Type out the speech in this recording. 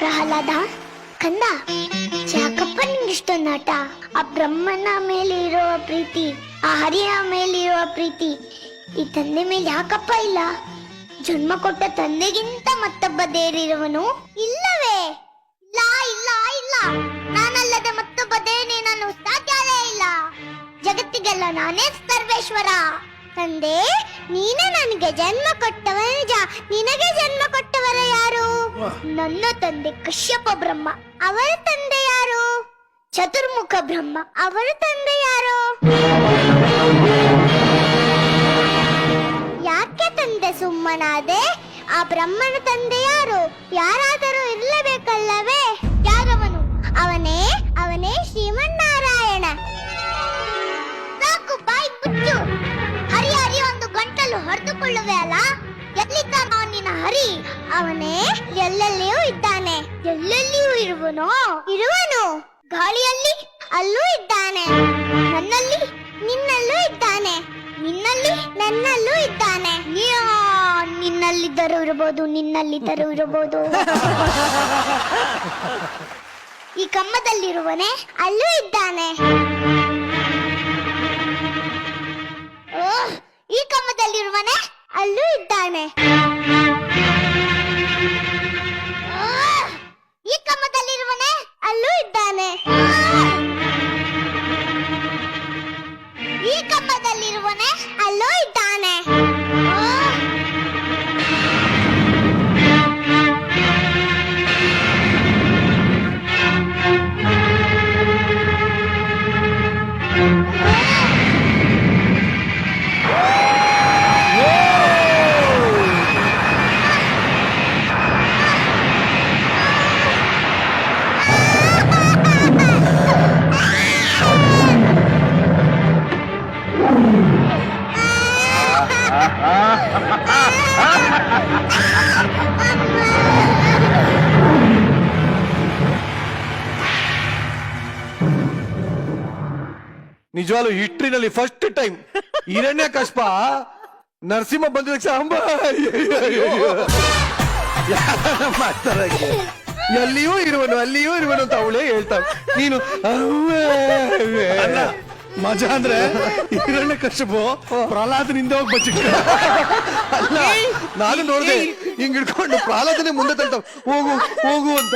ಪ್ರಹ್ಲಾದ ಕಂದ, ಯಾಕಪ್ಪ ನಿಂಗಿಷ್ಟೊಂದು ನಾಟ? ಆ ಬ್ರಹ್ಮನ ಮೇಲೆ ಇರುವ ಪ್ರೀತಿ, ಆ ಹರಿಯ ಮೇಲಿರುವ ಪ್ರೀತಿ ಈ ತಂದೆ ಮೇಲೆ ಯಾಕಪ್ಪ ಇಲ್ಲ? ಜನ್ಮ ಕೊಟ್ಟ ತಂದೆಗಿಂತ ಮತ್ತೊಬ್ಬ ದೇರಿರುವನು ಇಲ್ಲವೇ? ಇಲ್ಲ ಇಲ್ಲ ಇಲ್ಲ, ನಾನಲ್ಲದೆ ಮತ್ತೊಬ್ಬ ದೇವನೇ ನಾನು ಸಾಧ್ಯವೇ ಇಲ್ಲ. ಜಗತ್ತಿಗೆಲ್ಲ ನಾನೇ ಸರ್ವೇಶ್ವರ. ತಂದೆ, ನೀನೇ ನನಗೆ ಜನ್ಮ ಕೊಟ್ಟವ ನಿಜ. ನಿನಗೆ ಜನ್ಮ ಕೊಟ್ಟವರ ಯಾರು? ನನ್ನ ತಂದೆ ಕಶ್ಯಪ ಬ್ರಹ್ಮ. ಅವರ ತಂದೆ ಯಾರು? ಚತುರ್ಮುಖ ಬ್ರಹ್ಮ. ಅವರ ತಂದೆ ಯಾರು? ಯಾಕೆ ತಂದೆ ಸುಮ್ಮನಾದೆ? ಆ ಬ್ರಹ್ಮನ ತಂದೆ ಯಾರು? ಯಾರಾದರೂ ಇರಲೇಬೇಕಲ್ಲವೇ? ಯಾರವನು? ಅವನೇ ಅವನೇ ಶ್ರೀಮನ್ನಾರಾಯಣ. ಸಾಕು, ಬಾಯಿ ಮುಚ್ಚು. ಹರಿ ಹರಿ ಒಂದು ಗಂಟಲು ಹೊಡೆದುಕೊಳ್ಳುವೆ ಅಲ್ಲ? ಎಲ್ಲಿದ್ದಾನೋ ನಿನ್ನ ಹರಿ? ಅವನೇ ಎಲ್ಲೆಲ್ಲಿಯೂ ಇದ್ದಾನೆ. ಎಲ್ಲೆಲ್ಲಿಯೂ ಇರುವನು? ಗಾಳಿಯಲ್ಲಿ ಅಲ್ಲೂ ಇದ್ದಾನೆ. ನನ್ನಲ್ಲಿ ನಿನ್ನಲ್ಲೂ ಇದ್ದಾನೆ. ನಿನ್ನಲ್ಲಿ ನನ್ನಲ್ಲೂ ಇದ್ದಾನೆ. ನಿನ್ನಲ್ಲಿದ್ದರೂ ಇರಬಹುದು. ಈ ಕಮ್ಮದಲ್ಲಿರುವನೇ ಅಲ್ಲೂ ಇದ್ದಾನೆ. ಈ ಕಮ್ಮದಲ್ಲಿರುವನೇ ಅಲ್ಲೂ ಇದ್ದಾನೆ. ಈ ಕಮ್ಮದಲ್ಲಿರುವನೇ ಅಲ್ಲೂ ಇದ್ದಾನೆ. ಈ ಕಮ್ಮದಲ್ಲಿರುವನೇ ಅಲ್ಲೂ ಇದ್ದಾನೆ. ನಿಜವಾಗ್ಲು ಹಿಸ್ಟ್ರಿನಲ್ಲಿ ಫಸ್ಟ್ ಟೈಮ್ ಹಿರಣ್ಯಕಶ್ಯಪ ನರಸಿಂಹ ಬಂದ ಸಾಂಬ ಮಾಡ್ತಾರಂಗೆ ಎಲ್ಲಿಯೂ ಇರುವನು ಅಂತ ಅವಳೇ ಹೇಳ್ತಾಳೆ. ನೀನು ಮಜಾ ಅಂದ್ರೆ ಹಿರಣ್ಯಕಶ್ಯಪ ಪ್ರಹ್ಲಾದನಿಂದ ಹೋಗಿ ಬಚ್ಚಿಟ್ಟ. ಅಲ್ಲ, ನಾನು ನೋಡಿದೆ ಹಿಂಗ್ ಹಿಡ್ಕೊಂಡು ಪ್ರಹ್ಲಾದನೇ ಮುಂದೆ ತಳ್ತಾವ ಹೋಗು ಅಂತ.